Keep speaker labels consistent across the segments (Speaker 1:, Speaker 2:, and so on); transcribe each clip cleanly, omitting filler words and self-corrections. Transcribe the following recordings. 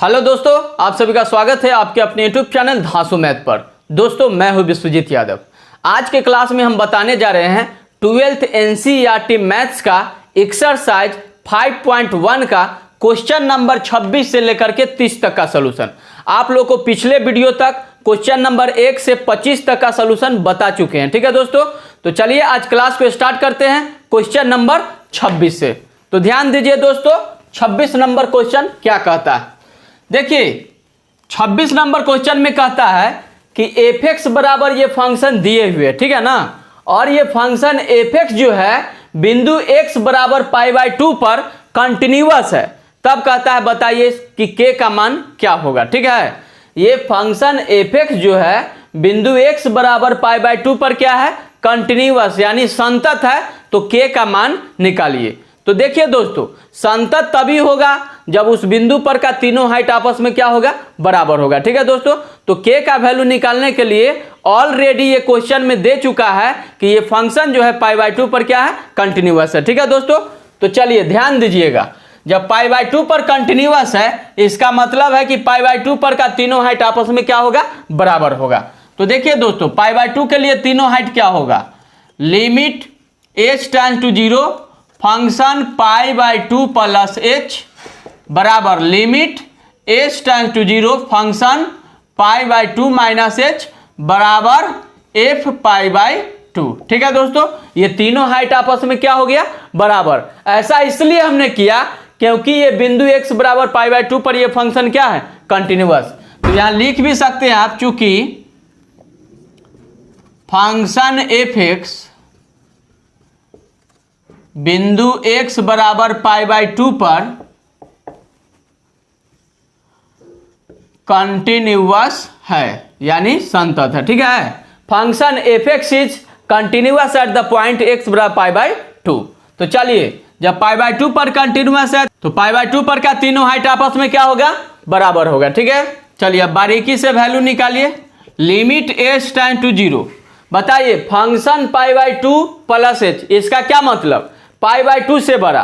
Speaker 1: Hello दोस्तों, आप सभी का स्वागत है आपके अपने यूट्यूब चैनल धांसू मैथ पर। दोस्तों मैं हूं विश्वजीत यादव। आज के क्लास में हम बताने जा रहे हैं 12th NCERT मैथ्स का एक्सरसाइज 5.1 का क्वेश्चन नंबर 26 से लेकर के 30 तक का सलूशन। आप लोग को पिछले वीडियो तक क्वेश्चन नंबर 1 से 25 तक का सलूशन बता चुके हैं। ठीक है दोस्तों, तो चलिए आज क्लास को स्टार्ट करते हैं क्वेश्चन नंबर 26 से। तो ध्यान दीजिए दोस्तों, 26 नंबर क्वेश्चन क्या कहता है। देखिए 26 नंबर क्वेश्चन में कहता है कि f(x) बराबर ये फंक्शन दिए हुए, ठीक है ना, और ये फंक्शन f(x) जो है बिंदु x बराबर π/2 पर कंटिन्यूअस है। तब कहता है बताइए कि k का मान क्या होगा। ठीक है, ये फंक्शन f(x) जो है बिंदु x बराबर π/2 पर क्या है, कंटिन्यूअस यानी संतत है। तो k का मान निकालिए। तो देखिए दोस्तों, संतत तभी होगा जब उस बिंदु पर का तीनों हाइट आपस में क्या होगा, बराबर होगा। ठीक है दोस्तों, तो k का वैल्यू निकालने के लिए ऑलरेडी ये क्वेश्चन में दे चुका है कि ये फंक्शन जो है π/2 पर क्या है, कंटिन्यूअस है। ठीक है दोस्तों, तो चलिए ध्यान दीजिएगा, जब π/2 पर कंटिन्यूअस है इसका मतलब है कि π/2 पर का तीनों हाइट आपस में क्या होगा, बराबर होगा। तो देखिए दोस्तों, π/2 के लिए तीनों हाइट क्या होगा, limit h tends to 0 function π/2 plus h बराबर limit h tends to 0 function π/2 minus h बराबर f π/2। ठीक है दोस्तों, ये तीनों हाइट आपस में क्या हो गया, बराबर। ऐसा इसलिए हमने किया क्योंकि ये बिंदु x बराबर π/2 पर ये फंक्शन क्या है, कंटिन्यूअस। तो यहां लिख भी सकते हैं आप, चूंकि फंक्शन f(x) बिंदु x बराबर π/2 पर कंटिन्यूअस है यानी संतत है। ठीक है, function f(x) is continuous at the point x बराबर π/2। तो चलिए, जब π/2 पर कंटिन्यूअस है तो π/2 पर का तीनों हाइट आपस में क्या होगा, बराबर होगा। ठीक है, चलिए अब बारीकी से वैल्यू निकालिए। लिमिट h टेंड्स टू 0, बताइए फंक्शन π/2 प्लस h, इसका क्या मतलब, π/2 से बड़ा।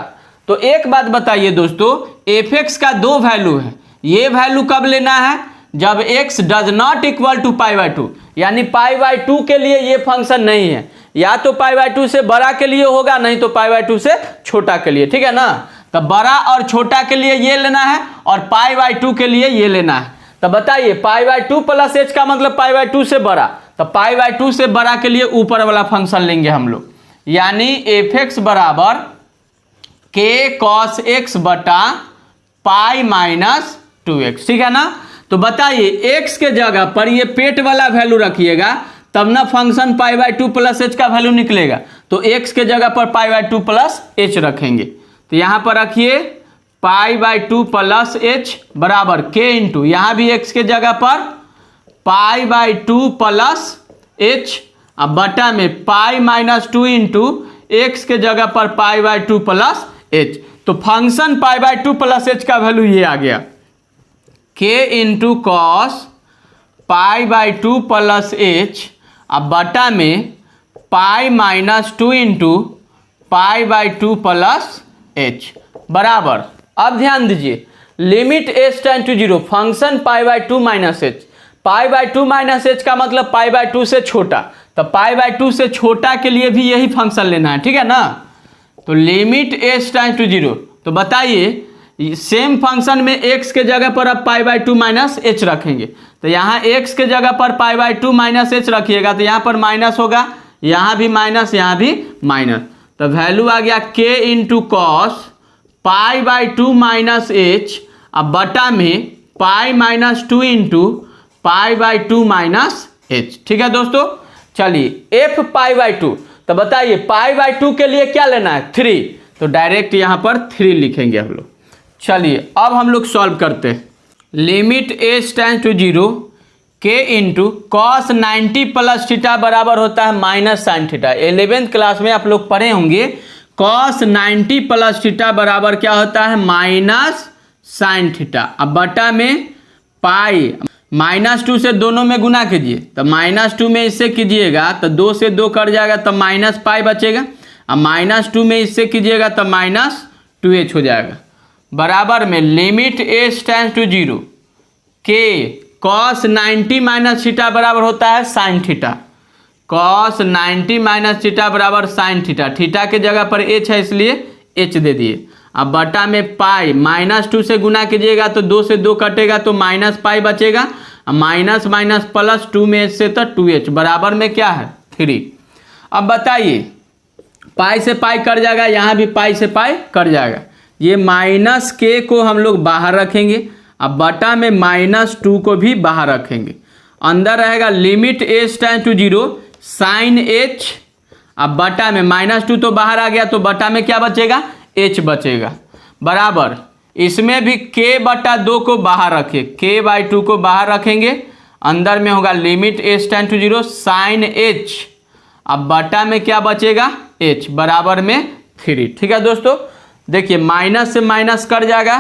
Speaker 1: तो एक बात बताइए दोस्तों, f(x) का दो वैल्यू है। ये वैल्यू कब लेना है, जब x does not equal to π/2, यानी π/2 के लिए ये फंक्शन नहीं है, या तो π/2 से बड़ा के लिए होगा, नहीं तो π/2 से छोटा के लिए। ठीक है ना, तो बड़ा और छोटा के लिए ये लेना है और π/2 के लिए ये लेना है। तो बताइए π/2 प्लस h का मतलब π/2 से बड़ा, तो π/2 से बड़ा के लिए ऊपर वाला फंक्शन लेंगे हम लोग, यानी f(x) बराबर k cos x बटा π-2x। ठीक है ना, तो बताइए x के जगह पर ये पेट वाला वैल्यू रखिएगा, तब ना फंक्शन π/2 प्लस h का वैल्यू निकलेगा। तो x के जगह पर π/2 प्लस h रखेंगे। तो यहाँ पर रखिए π/2 प्लस h बराबर k इंटू, यहाँ भी x के जगह पर π/2 प्लस h, अब बटा में π-2 इंटू x के जगह पर π/2 प्लस h। तो फंक्शन π/2 प्लस h का वैल्यू ये आ गया, k into cos π/2 plus h, अब बटा में π-2 इंटू π/2 प्लस h बराबर। अब ध्यान दीजिए, limit h tends to 0 function π/2 minus h, π/2 minus h का मतलब π/2 से छोटा, तो π/2 से छोटा के लिए भी यही फंक्शन लेना है। ठीक है ना, तो लिमिट h टेंड्स टू 0, तो बताइए सेम फंक्शन में x के जगह पर अब π/2 माइनस h रखेंगे। तो यहाँ x के जगह पर π/2 माइनस h रखिएगा, तो यहाँ पर माइनस होगा, यहाँ भी माइनस, यहाँ भी माइनस। तो वैल्यू आ गया k into cos π/2 minus h, अब बटा में π-2 इंटू π/2 माइनस h। ठीक है दोस्तों, चलिए f π/2, तो बताइए π/2 के लिए क्या लेना है, 3, तो डायरेक्ट यहाँ पर 3 लिखेंगे हम लोग। चलिए अब हम लोग सॉल्व करते हैं। Limit h tends to 0 k into cos 90 plus theta बराबर होता है minus sine theta. 11th class में आप लोग पढ़े होंगे, कॉस 90 प्लस थीटा बराबर क्या होता है, माइनस साइन थीटा। अब बटा में पाई, -2 से दोनों में गुना कीजिए, तो -2 में इससे कीजिएगा तो 2 से 2 कट जाएगा, तो -पाई बचेगा। अब -2 में इससे कीजिएगा तो -2h हो जाएगा। बराबर में लिमिट एच टेंड्स टू 0 के कॉस 90 माइनस थीटा बराबर होता है sine theta. Cos 90 minus theta बराबर साइन थीटा। थीटा के जगह पर एच है इसलिए एच दे दिए। अब बटा में पाई -2 से गुना कीजिएगा तो 2 से 2 कटेगा तो माइनस पाई बचेगा। माइनस माइनस प्लस 2 में एच से तो 2h बराबर में क्या है 3। अब बताइए पाई से पाई कट जाएगा, यहाँ भी पाई से पाई कट जाएगा। ये माइनस के को हम लोग बाहर रखेंगे। अब बटा में -2 को भी बाहर रखेंगे। अंदर रहेगा limit H tends to 0 sine H. अब बटा में -2 तो बाहर आ गया तो बटा में क्या बचेगा h बचेगा। बराबर इसमें भी k/2 को बाहर रखिए, k/2 को बाहर रखेंगे। अंदर में होगा limit H tends to 0 sine h। अब बटा में क्या बचेगा h बराबर में 3। ठीक है दोस्तों, देखिए माइनस से माइनस कट जाएगा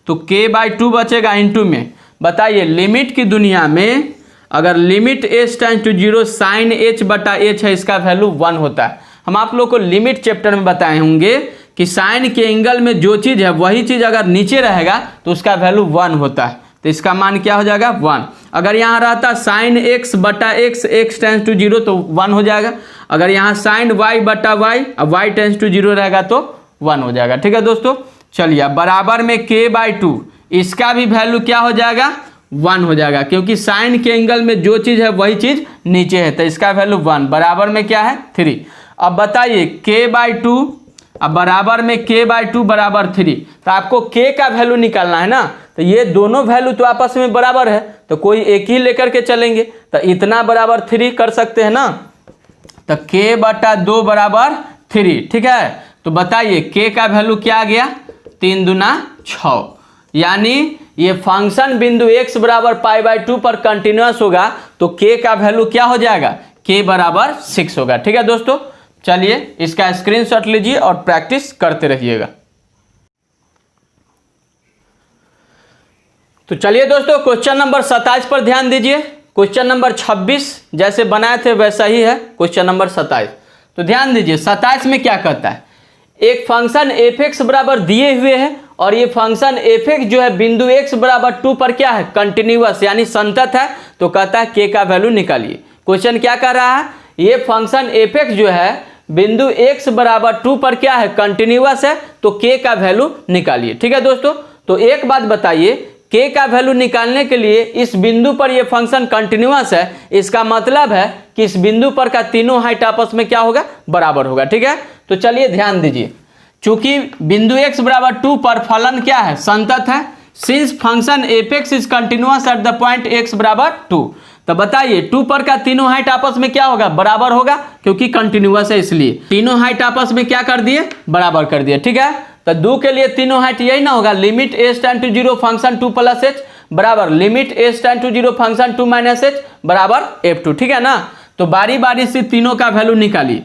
Speaker 1: तो k/2 बचेगा इंटू में। बताइए लिमिट की दुनिया में अगर limit H tends to 0 sine h/h है, इसका वैल्यू 1 होता है। हम आप लोग को लिमिट चैप्टर में बताए होंगे कि साइन के एंगल में जो चीज़ है वही चीज़ अगर नीचे रहेगा तो उसका वैल्यू 1 होता है। तो इसका मान क्या हो जाएगा 1। अगर यहाँ रहता sign x/x x tends to 0 तो 1 हो जाएगा। अगर यहाँ साइन y/y अब y टेंड्स टू 0 रहेगा तो 1 हो जाएगा। ठीक है दोस्तों, चलिए अब बराबर में k/2 इसका भी वैल्यू क्या हो जाएगा 1 हो जाएगा, क्योंकि साइन के एंगल में जो चीज़ है वही चीज़ नीचे है तो इसका वैल्यू 1 बराबर में क्या है 3। अब बताइए k/2 अब बराबर में k/2 बराबर 3। तो आपको k का वैल्यू निकालना है ना, तो ये दोनों वैल्यू तो आपस में बराबर है तो कोई एक ही लेकर के चलेंगे। तो इतना बराबर 3 कर सकते हैं ना, तो k/2 बराबर 3। ठीक है, तो बताइए k का वैल्यू क्या आ गया 3 दूना 6। यानी ये फंक्शन बिंदु x बराबर π/2 पर कंटिन्यूअस होगा तो k का वैल्यू क्या हो जाएगा k बराबर 6 होगा। ठीक है दोस्तों, चलिए इसका स्क्रीनशॉट लीजिए और प्रैक्टिस करते रहिएगा। तो चलिए दोस्तों क्वेश्चन नंबर 27 पर ध्यान दीजिए। क्वेश्चन नंबर 26 जैसे बनाए थे वैसा ही है क्वेश्चन नंबर 27। तो ध्यान दीजिए 27 में क्या कहता है, एक फंक्शन f(x) बराबर दिए हुए है और ये फंक्शन f(x) जो है बिंदु x बराबर 2 पर क्या है कंटिन्यूअस यानी संतत है। तो कहता है k का वैल्यू निकालिए। क्वेश्चन क्या कर रहा है, ये फंक्शन f(x) जो है बिंदु x बराबर 2 पर क्या है कंटिन्यूअस है तो k का वैल्यू निकालिए। ठीक है दोस्तों, तो एक बात बताइए k का वैल्यू निकालने के लिए इस बिंदु पर ये फंक्शन कंटिन्यूअस है, इसका मतलब है कि इस बिंदु पर का तीनों हाइट आपस में क्या होगा बराबर होगा। ठीक है, तो चलिए ध्यान दीजिए, चूंकि बिंदु x बराबर 2 पर फलन क्या है संतत है, since function f(x) is continuous at the point x बराबर 2। तो बताइए 2 पर का तीनों हाइट आपस में क्या होगा बराबर होगा, क्योंकि कंटिन्यूअस है इसलिए तीनों हाइट आपस में क्या कर दिए बराबर कर दिए। ठीक है, तो 2 के लिए तीनों हाइट यही ना होगा, limit h tends to 0 function 2 + h बराबर limit h tends to 0 function 2 - h बराबर f2। ठीक है ना, तो बारी बारी से तीनों का वैल्यू निकालिए।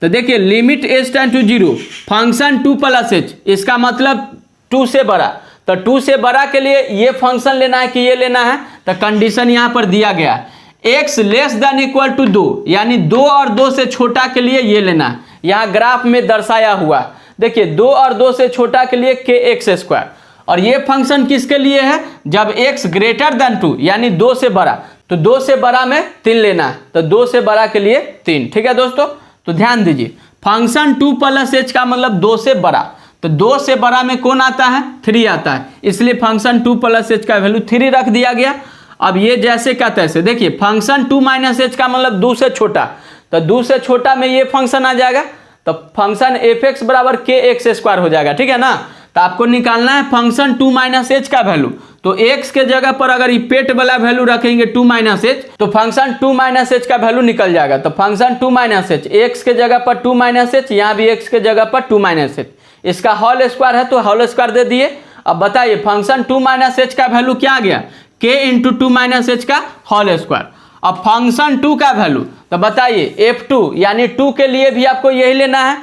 Speaker 1: तो देखिए limit h tends to 0 function 2 + h इसका मतलब 2 से बड़ा, तो 2 से बड़ा के लिए ये फंक्शन लेना है कि ये लेना है, तो कंडीशन यहाँ पर दिया गया है x < 2 यानी 2 और 2 से छोटा के लिए ये लेना है। यहाँ ग्राफ में दर्शाया हुआ देखिए 2 और 2 से छोटा के लिए kx²। और ये फंक्शन किसके लिए है, जब x > 2 यानी 2 से बड़ा, तो 2 से बड़ा में 3 लेना है, तो 2 से बड़ा के लिए 3। ठीक है दोस्तों, तो ध्यान दीजिए फंक्शन 2 + h का मतलब 2 से बड़ा, तो 2 से बड़ा में कौन आता है 3 आता है, इसलिए फंक्शन 2 + h का वैल्यू 3 रख दिया गया। अब ये जैसे का तैसे देखिए फंक्शन 2 - h का मतलब 2 से छोटा, तो 2 से छोटा में ये फंक्शन आ जाएगा, तो फंक्शन f(x) बराबर kx² हो जाएगा। ठीक है ना, तो आपको निकालना है फंक्शन 2 - h का वैल्यू। तो x के जगह पर अगर ये पेट वाला वैल्यू रखेंगे 2 - h तो फंक्शन 2 - h का वैल्यू निकल जाएगा। तो फंक्शन 2 - h x के जगह पर 2 - h, यहाँ भी x के जगह पर 2 - h, इसका होल स्क्वायर है तो होल स्क्वायर दे दिए। अब बताइए फंक्शन 2 - h का वैल्यू क्या आ गया k × 2 - h का होल स्क्वायर। अब फंक्शन 2 का वैल्यू, तो बताइए f2 यानी 2 के लिए भी आपको यही लेना है,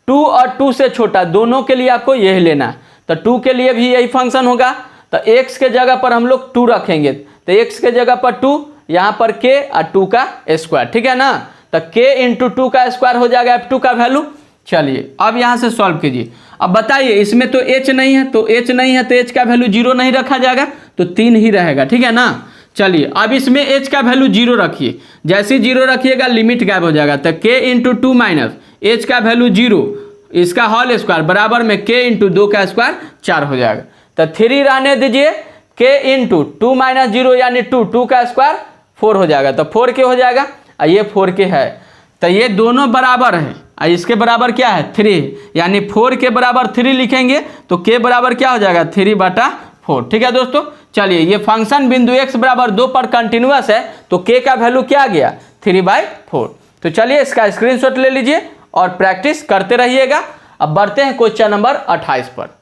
Speaker 1: 2 और 2 से छोटा दोनों के लिए आपको यही लेना है, तो 2 के लिए भी यही फंक्शन होगा। तो x के जगह पर हम लोग 2 रखेंगे, तो x के जगह पर 2, यहाँ पर k और 2 का स्क्वायर। ठीक है ना, तो k × 2 का स्क्वायर हो जाएगा f2 का वैल्यू। चलिए अब यहाँ से सॉल्व कीजिए। अब बताइए इसमें तो h नहीं है, तो h नहीं है तो h का वैल्यू 0 नहीं रखा जाएगा, तो 3 ही रहेगा, ठीक है ना। चलिए अब इसमें h का वैल्यू 0 रखिए, जैसे ही 0 रखिएगा लिमिट गायब हो जाएगा, तो k इंटू 2 माइनस h का वैल्यू 0, इसका होल स्क्वायर बराबर में k इंटू 2 का स्क्वायर 4 हो जाएगा। तो 3 रहने दीजिए, k इंटू 2 माइनस 0 यानी 2 का स्क्वायर 4 हो जाएगा, तो 4 के हो जाएगा, और ये 4 के है, तो ये दोनों बराबर है, और इसके बराबर क्या है 3, यानी 4 के बराबर 3 लिखेंगे तो k बराबर क्या हो जाएगा 3/4, ठीक है दोस्तों। चलिए ये फंक्शन बिंदु x बराबर 2 पर कंटिन्यूअस है, तो k का वैल्यू क्या आ गया 3/4। तो चलिए इसका स्क्रीनशॉट ले लीजिए और प्रैक्टिस करते रहिएगा। अब बढ़ते हैं क्वेश्चन नंबर 28 पर।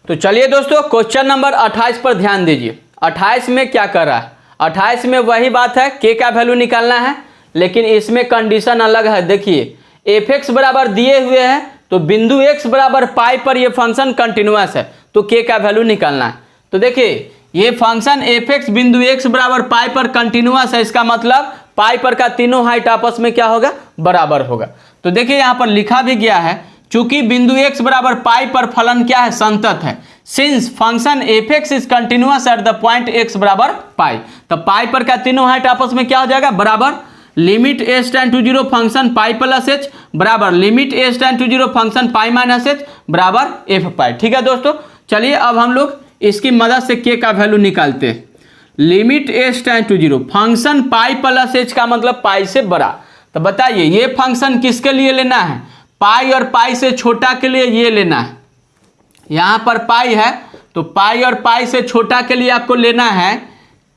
Speaker 1: तो चलिए दोस्तों क्वेश्चन नंबर 28 पर ध्यान दीजिए। 28 में क्या कर रहा है, 28 में वही बात है, k का वैल्यू निकालना है, लेकिन इसमें कंडीशन अलग है। देखिए f(x) बराबर दिए हुए हैं, तो बिंदु x बराबर पाई पर ये फंक्शन कंटिन्यूअस है, तो k का वैल्यू निकालना है। तो देखिए ये फंक्शन f(x) बिंदु x बराबर पाई पर कंटिन्यूअस है, इसका मतलब पाई पर का तीनों हाइट आपस में क्या होगा बराबर होगा। तो देखिए यहाँ पर लिखा भी गया है, चूंकि बिंदु x बराबर पाई पर फलन क्या है संतत है, since function f(x) is continuous at the point x बराबर पाई, तो पाई पर का तीनों हाइट आपस में क्या हो जाएगा बराबर। Limit h tend to 0 function pi plus h बराबर limit h tend to 0 function pi minus h बराबर f पाई, ठीक है दोस्तों। चलिए अब हम लोग इसकी मदद से k का वैल्यू निकालते हैं। Limit h tend to 0 function pi plus h का मतलब पाई से बड़ा, तो बताइए ये फंक्शन किसके लिए लेना है, पाई और पाई से छोटा के लिए ये लेना है। यहाँ पर पाई है तो पाई और पाई से छोटा के लिए आपको लेना है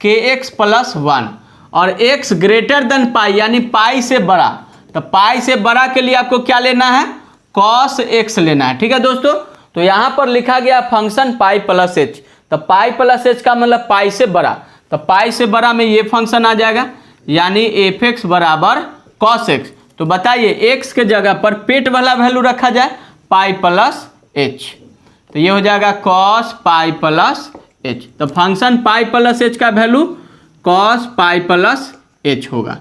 Speaker 1: kx प्लस 1, और x ग्रेटर देन पाई यानी पाई से बड़ा, तो पाई से बड़ा के लिए आपको क्या लेना है cos x लेना है, ठीक है दोस्तों। तो यहाँ पर लिखा गया फंक्शन पाई प्लस h, तो पाई प्लस h का मतलब पाई से बड़ा, तो पाई से बड़ा में ये फंक्शन आ जाएगा, यानी f(x) बराबर cos x। तो बताइए x के जगह पर पेट वाला वैल्यू रखा जाए पाई प्लस h, तो ये हो जाएगा cos पाई प्लस h। तो फंक्शन पाई प्लस h का value cos pi plus h होगा।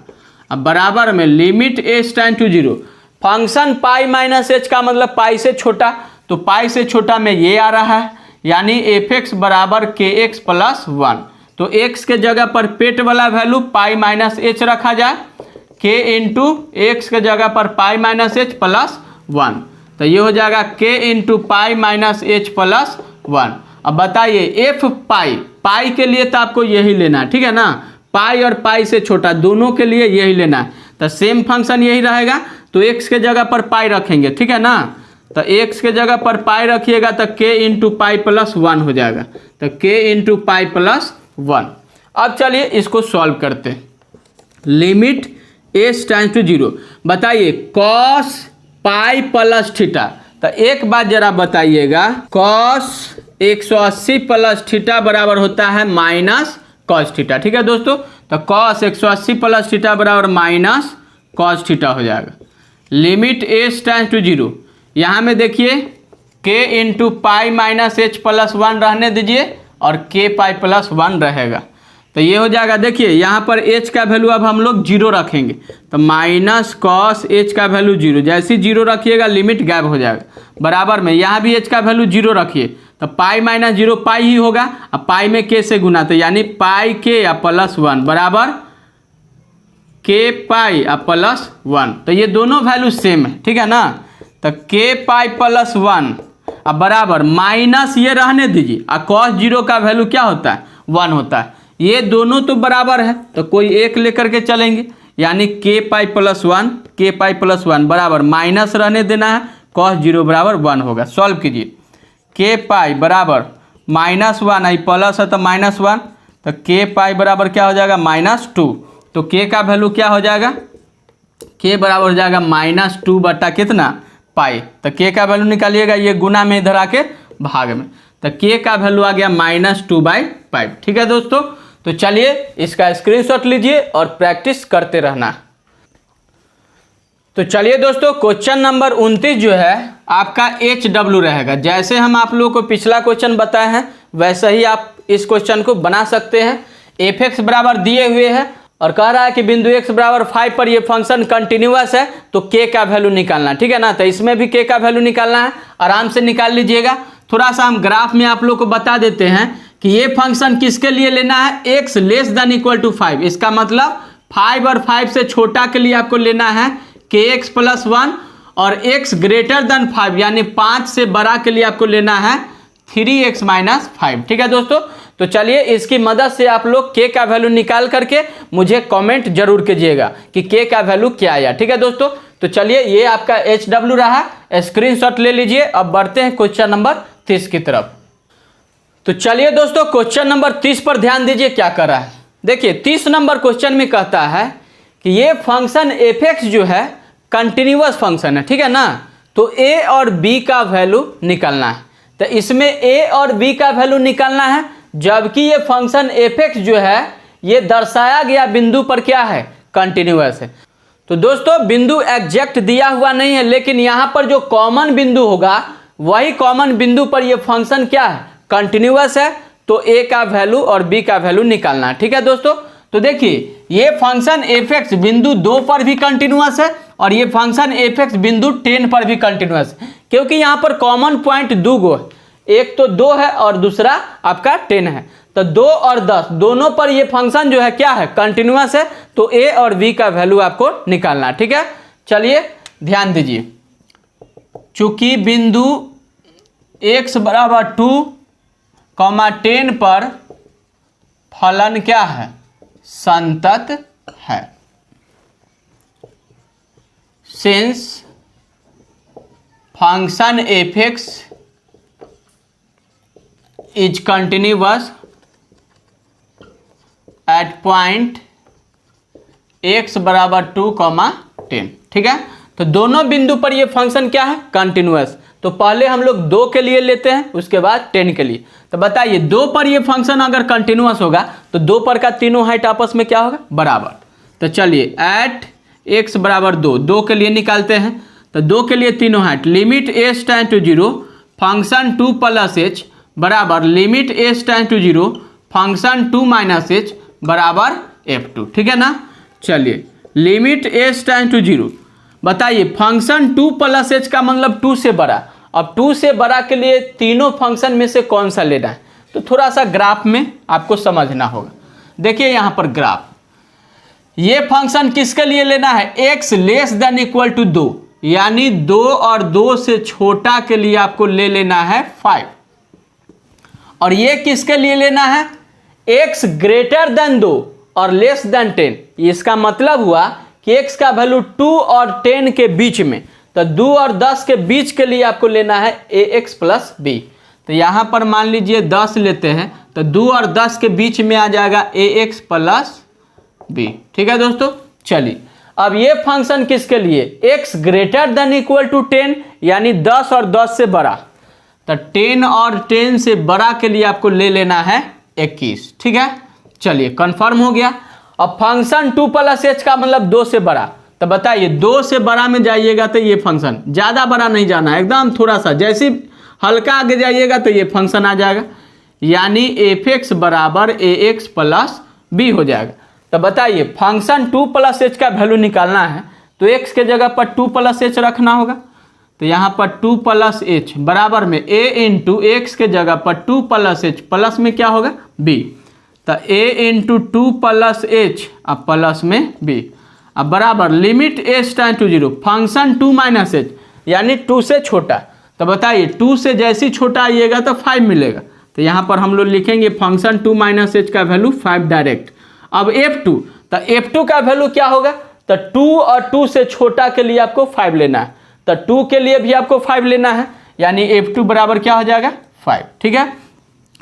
Speaker 1: अब बराबर में limit h tend to 0 function pi minus h का मतलब पाई से छोटा, तो पाई से छोटा में ये आ रहा है, यानी f(x) बराबर kx प्लस 1। तो x के जगह पर पेट वाला वैल्यू पाई माइनस h रखा जाए, k इंटू एक्स के जगह पर पाई माइनस h प्लस 1, तो ये हो जाएगा k into pi minus h plus 1। अब बताइए f पाई के लिए तो आपको यही लेना है, ठीक है ना, पाई और पाई से छोटा दोनों के लिए यही लेना है, तो सेम फंक्शन यही रहेगा, तो x के जगह पर पाई रखेंगे, ठीक है ना, तो x के जगह पर पाई रखिएगा तो k इंटू पाई प्लस 1 हो जाएगा, तो k इंटू पाई प्लस 1। अब चलिए इसको सॉल्व करते हैं। लिमिट h टेंड टू 0 बताइए cos पाई प्लस थीटा, तो एक बात जरा बताइएगा, cos 180 प्लस थीटा बराबर होता है माइनस cos थीटा, ठीक है दोस्तों। तो cos 180 प्लस थीटा बराबर माइनस cos थीटा हो जाएगा। लिमिट h टेंड टू 0, यहाँ में देखिए k into pi minus h plus 1 रहने दीजिए और k पाई प्लस 1 रहेगा, तो ये हो जाएगा। देखिए यहाँ पर h का वैल्यू अब हम लोग 0 रखेंगे, तो माइनस कॉस h का वैल्यू 0, जैसे 0 रखिएगा लिमिट गायब हो जाएगा। बराबर में यहाँ भी h का वैल्यू 0 रखिए, तो पाई माइनस 0 पाई ही होगा, अब पाई में k से गुना, तो यानी पाई k या प्लस 1 बराबर k पाई या प्लस 1, तो ये दोनों वैल्यू सेम है, ठीक है ना। तो k पाई प्लस 1 अब बराबर माइनस ये रहने दीजिए, और cos 0 का वैल्यू क्या होता है 1 होता है, ये दोनों तो बराबर है तो कोई एक लेकर के चलेंगे, यानी k पाई प्लस 1 बराबर माइनस रहने देना है, cos 0 बराबर 1 होगा। सॉल्व कीजिए, k पाई बराबर माइनस 1 आई प्लस है तो माइनस 1, तो k पाई बराबर क्या हो जाएगा -2, तो k का वैल्यू क्या हो जाएगा, k बराबर हो जाएगा -2 बटा कितना पाई, तो k का वैल्यू निकालिएगा, ये गुना में इधर आके भाग में, तो k का वैल्यू आ गया -2/5, ठीक है दोस्तों। तो चलिए इसका स्क्रीनशॉट लीजिए और प्रैक्टिस करते रहना। तो चलिए दोस्तों क्वेश्चन नंबर 29 जो है आपका HW रहेगा, जैसे हम आप लोगों को पिछला क्वेश्चन बताए हैं वैसे ही आप इस क्वेश्चन को बना सकते हैं। f(x) बराबर दिए हुए हैं और कह रहा है कि बिंदु x बराबर 5 पर ये फंक्शन कंटिन्यूअस है, तो k का वैल्यू निकालना, ठीक है ना। तो इसमें भी k का वैल्यू निकालना है, आराम से निकाल लीजिएगा। थोड़ा सा हम ग्राफ में आप लोग को बता देते हैं कि ये फंक्शन किसके लिए लेना है, x less than equal to 5। इसका मतलब 5 और 5 से छोटा के लिए आपको लेना है kx प्लस 1, और x ग्रेटर देन 5 यानी 5 से बड़ा के लिए आपको लेना है 3x माइनस 5, ठीक है दोस्तों। तो चलिए इसकी मदद से आप लोग k का वैल्यू निकाल करके मुझे कमेंट जरूर कीजिएगा कि k का वैल्यू क्या आया, ठीक है दोस्तों। तो चलिए ये आपका HW रहा, स्क्रीनशॉट ले लीजिए। अब बढ़ते हैं क्वेश्चन नंबर 30 की तरफ। तो चलिए दोस्तों क्वेश्चन नंबर 30 पर ध्यान दीजिए क्या कर रहा है। देखिए 30 नंबर क्वेश्चन में कहता है कि ये फंक्शन f(x) जो है कंटिन्यूअस फंक्शन है, ठीक है ना। तो a और b का वैल्यू निकालना है। तो इसमें a और b का वैल्यू निकालना है, जबकि ये फंक्शन f(x) जो है ये दर्शाया गया बिंदु पर क्या है, कंटिन्यूअस है। तो दोस्तों बिंदु एग्जैक्ट दिया हुआ नहीं है, लेकिन यहाँ पर जो कॉमन बिंदु होगा वही कॉमन बिंदु पर ये फंक्शन क्या है, कंटिन्यूअस है। तो a का वैल्यू और b का वैल्यू निकालना है, ठीक है दोस्तों। तो देखिए ये फंक्शन f(x) बिंदु 2 पर भी कंटिन्यूअस है और ये फंक्शन f(x) बिंदु 10 पर भी कंटिन्यूअस है, क्योंकि यहाँ पर कॉमन पॉइंट 2 गो है, एक तो 2 है और दूसरा आपका 10 है। तो 2 और 10 दोनों पर ये फंक्शन जो है क्या है, कंटिन्यूअस है। तो a और b का वैल्यू आपको निकालना है, ठीक है। चलिए ध्यान दीजिए, चूंकि बिंदु x बराबर 2, 10 पर फलन क्या है, संतत है। Since function f(x) is continuous at point x बराबर 2, 10, ठीक है। तो दोनों बिंदु पर ये फंक्शन क्या है, कंटिन्यूअस। तो पहले हम लोग 2 के लिए लेते हैं, उसके बाद 10 के लिए। तो बताइए 2 पर ये फंक्शन अगर कंटिन्यूअस होगा तो 2 पर का तीनों हाइट आपस में क्या होगा, बराबर। तो चलिए एट x बराबर 2, 2 के लिए निकालते हैं। तो 2 के लिए तीनों height limit s tend to 0 function 2 plus h बराबर limit s tend to 0 function 2 minus h बराबर f2, ठीक है ना। चलिए लिमिट s टेंड टू 0, बताइए फंक्शन 2 प्लस h का मतलब 2 से बड़ा। अब 2 से बड़ा के लिए तीनों फंक्शन में से कौन सा लेना है, तो थोड़ा सा ग्राफ में आपको समझना होगा। देखिए यहाँ पर ग्राफ, ये फंक्शन किसके लिए लेना है, x less than equal to 2, यानी 2 और 2 से छोटा के लिए आपको ले लेना है 5। और ये किसके लिए लेना है, x ग्रेटर देन 2 और लेस देन 10। इसका मतलब हुआ कि x का वैल्यू 2 और 10 के बीच में, तो 2 और 10 के बीच के लिए आपको लेना है ax प्लस b। तो यहाँ पर मान लीजिए 10 लेते हैं, तो 2 और 10 के बीच में आ जाएगा ax प्लस b, ठीक है दोस्तों। चलिए अब ये फंक्शन किसके लिए, x greater than equal to 10 यानी 10 और 10 से बड़ा। तो 10 और 10 से बड़ा के लिए आपको ले लेना है 21, ठीक है। चलिए कंफर्म हो गया। अब फंक्शन 2 प्लस h का मतलब 2 से बड़ा। तो बताइए 2 से बड़ा में जाइएगा तो ये फंक्शन, ज़्यादा बड़ा नहीं जाना है, एकदम थोड़ा सा, जैसे हल्का आगे जाइएगा तो ये फंक्शन आ जाएगा, यानी f(x) बराबर ax प्लस b हो जाएगा। तो बताइए फंक्शन 2 प्लस h का वैल्यू निकालना है, तो x के जगह पर 2 प्लस h रखना होगा। तो यहाँ पर 2 प्लस h बराबर में a इंटू x के जगह पर 2 प्लस h प्लस में क्या होगा b। तो a इंटू 2 प्लस h अब प्लस में b, अब बराबर limit s tend to 0 function 2 minus h यानी 2 से छोटा। तो बताइए 2 से जैसी छोटा आइएगा तो 5 मिलेगा। तो यहाँ पर हम लोग लिखेंगे फंक्शन 2 माइनस h का वैल्यू 5 डायरेक्ट। अब f2, तो f2 का वैल्यू क्या होगा, तो 2 और 2 से छोटा के लिए आपको 5 लेना है। तो 2 के लिए भी आपको 5 लेना है, यानी f2 बराबर क्या हो जाएगा 5, ठीक है।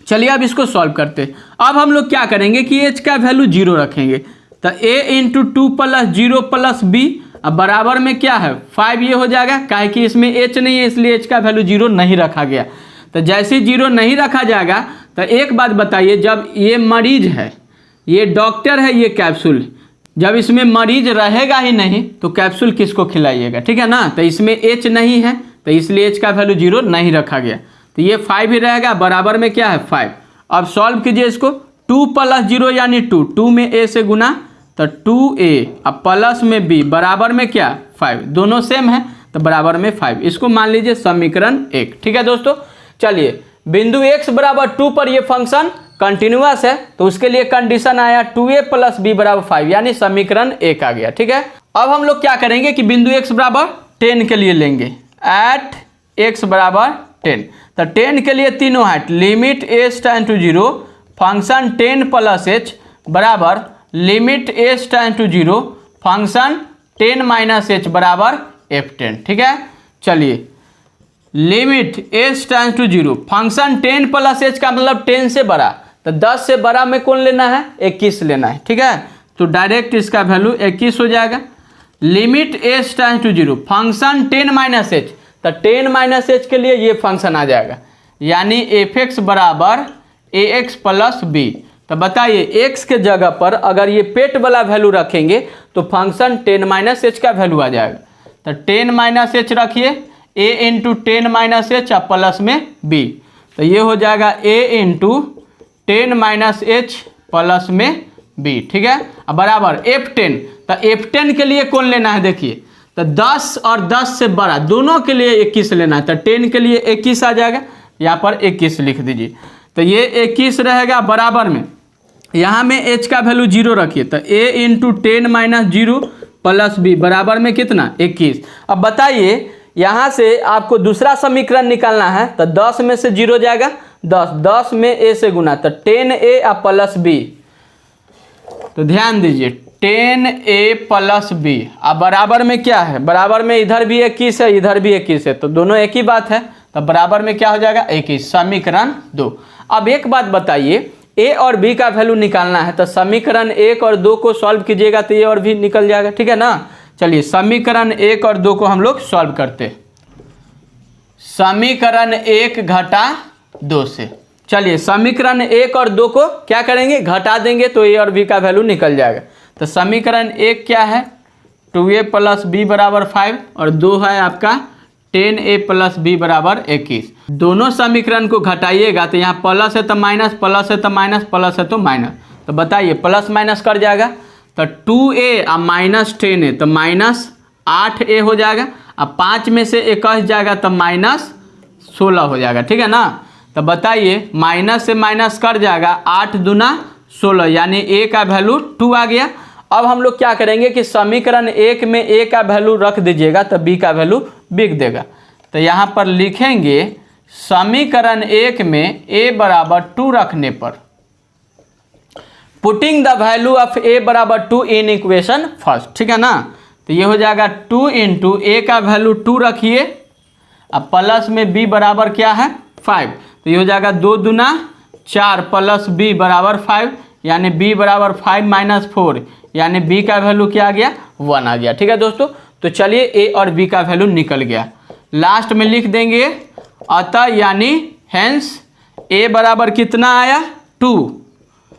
Speaker 1: चलिए अब इसको सॉल्व करते हैं। अब हम लोग क्या करेंगे कि h का वैल्यू 0 रखेंगे। तो a into 2 plus 0 plus b, अब बराबर में क्या है 5 ये हो जाएगा, काहे कि इसमें h नहीं है इसलिए h का वैल्यू 0 नहीं रखा गया। तो जैसे 0 नहीं रखा जाएगा तो एक बात बताइए, जब ये मरीज है, ये डॉक्टर है, ये कैप्सूल, जब इसमें मरीज रहेगा ही नहीं तो कैप्सूल किसको खिलाइएगा, ठीक है ना। तो इसमें h नहीं है तो इसलिए h का वैल्यू 0 नहीं रखा गया। तो ये 5 ही रहेगा, बराबर में क्या है 5। अब सॉल्व कीजिए इसको, 2 प्लस 0 यानी 2, 2 में a से गुना, तो तो 2a अब प्लस में b बराबर में क्या 5, दोनों सेम है तो बराबर में 5। इसको मान लीजिए समीकरण 1। ठीक है दोस्तों, चलिए बिंदु x बराबर 2 पर ये फंक्शन कंटिन्यूअस है तो उसके लिए कंडीशन आया 2a प्लस b बराबर 5, यानी समीकरण 1 आ गया। ठीक है, अब हम लोग क्या करेंगे कि बिंदु x बराबर 10 के लिए लेंगे, एट x बराबर 10। तो 10 के लिए तीनों है, limit h tend to 0 function 10 plus h बराबर limit h tend to 0 function 10 minus h बराबर f10। ठीक है, चलिए limit h tend to 0 function 10 plus h का मतलब 10 से बड़ा, तो 10 से बड़ा में कौन लेना है 21 लेना है। ठीक है, तो डायरेक्ट इसका वैल्यू 21 हो जाएगा। Limit h tend to 0 function 10 minus h, तो 10 माइनस h के लिए ये फंक्शन आ जाएगा, यानी f(x) बराबर ax प्लस b। तो बताइए x के जगह पर अगर ये पेट वाला वैल्यू रखेंगे तो फंक्शन 10 माइनस h का वैल्यू आ जाएगा। तो 10 माइनस h रखिए, a into 10 minus h plus में b, तो ये हो जाएगा a into 10 minus h plus में b। ठीक है, अब बराबर f10। तो f10 के लिए कौन लेना है देखिए, तो 10 और 10 से बड़ा दोनों के लिए 21 लेना है, तो 10 के लिए 21 आ जाएगा, यहाँ पर 21 लिख दीजिए। तो ये 21 रहेगा बराबर में, यहाँ में h का वैल्यू 0 रखिए, तो a into 10 minus 0 plus b बराबर में कितना 21। अब बताइए यहाँ से आपको दूसरा समीकरण निकालना है, तो 10 में से 0 जाएगा 10, 10 में a से गुना, तो 10a प्लस b। तो ध्यान दीजिए 10a प्लस b, अब बराबर में क्या है, बराबर में इधर भी 21 है इधर भी 21 है, तो दोनों एक ही बात है, तो बराबर में क्या हो जाएगा 21, समीकरण 2। अब एक बात बताइए, a और b का वैल्यू निकालना है, तो समीकरण 1 और 2 को सॉल्व कीजिएगा तो a और b निकल जाएगा। ठीक है ना, चलिए समीकरण 1 और 2 को हम लोग सॉल्व करते हैं। समीकरण 1 घटा 2 से, चलिए समीकरण 1 और 2 को क्या करेंगे घटा देंगे तो a और b का वैल्यू निकल जाएगा। तो समीकरण 1 क्या है 2a प्लस b बराबर 5 और 2 है आपका 10a प्लस b बराबर 21। दोनों समीकरण को घटाइएगा तो यहाँ प्लस है तो माइनस, प्लस है तो माइनस, प्लस है तो माइनस, तो बताइए प्लस माइनस कर जाएगा, तो 2a और माइनस 10 है तो माइनस 8a हो जाएगा, अब 5 में से 21 जाएगा तो माइनस 16 हो जाएगा। ठीक है ना, तो बताइए माइनस से माइनस कर जाएगा, 8 दूना 16, यानी a का वैल्यू 2 आ गया। अब हम लोग क्या करेंगे कि समीकरण 1 में a का वैल्यू रख दीजिएगा तो b का वैल्यू बिक देगा। तो यहाँ पर लिखेंगे समीकरण 1 में a बराबर 2 रखने पर, putting the value of a बराबर 2 इन इक्वेशन फर्स्ट। ठीक है ना, तो ये हो जाएगा 2 इंटू a का वैल्यू 2 रखिए, अब प्लस में b बराबर क्या है 5, तो ये हो जाएगा 2 दूना 4 प्लस b बराबर 5, यानी b बराबर 5 माइनस 4, यानी b का वैल्यू क्या आ गया 1 आ गया। ठीक है दोस्तों, तो चलिए a और b का वैल्यू निकल गया, लास्ट में लिख देंगे अतः, यानी हेंस a बराबर कितना आया 2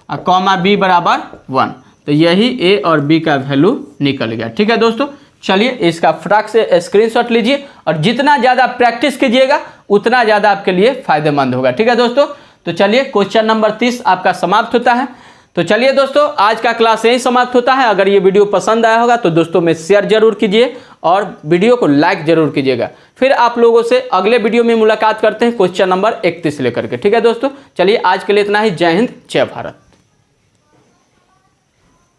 Speaker 1: और कॉमा b बराबर 1, तो यही a और b का वैल्यू निकल गया। ठीक है दोस्तों, चलिए इसका फटाक से स्क्रीनशॉट लीजिए और जितना ज़्यादा प्रैक्टिस कीजिएगा उतना ज़्यादा आपके लिए फायदेमंद होगा। ठीक है दोस्तों, तो चलिए क्वेश्चन नंबर 30 आपका समाप्त होता है। तो चलिए दोस्तों आज का क्लास यही समाप्त होता है। अगर ये वीडियो पसंद आया होगा तो दोस्तों में शेयर जरूर कीजिए और वीडियो को लाइक जरूर कीजिएगा। फिर आप लोगों से अगले वीडियो में मुलाकात करते हैं क्वेश्चन नंबर 31 लेकर के। ठीक है दोस्तों, चलिए आज के लिए इतना ही। जय हिंद, जय भारत।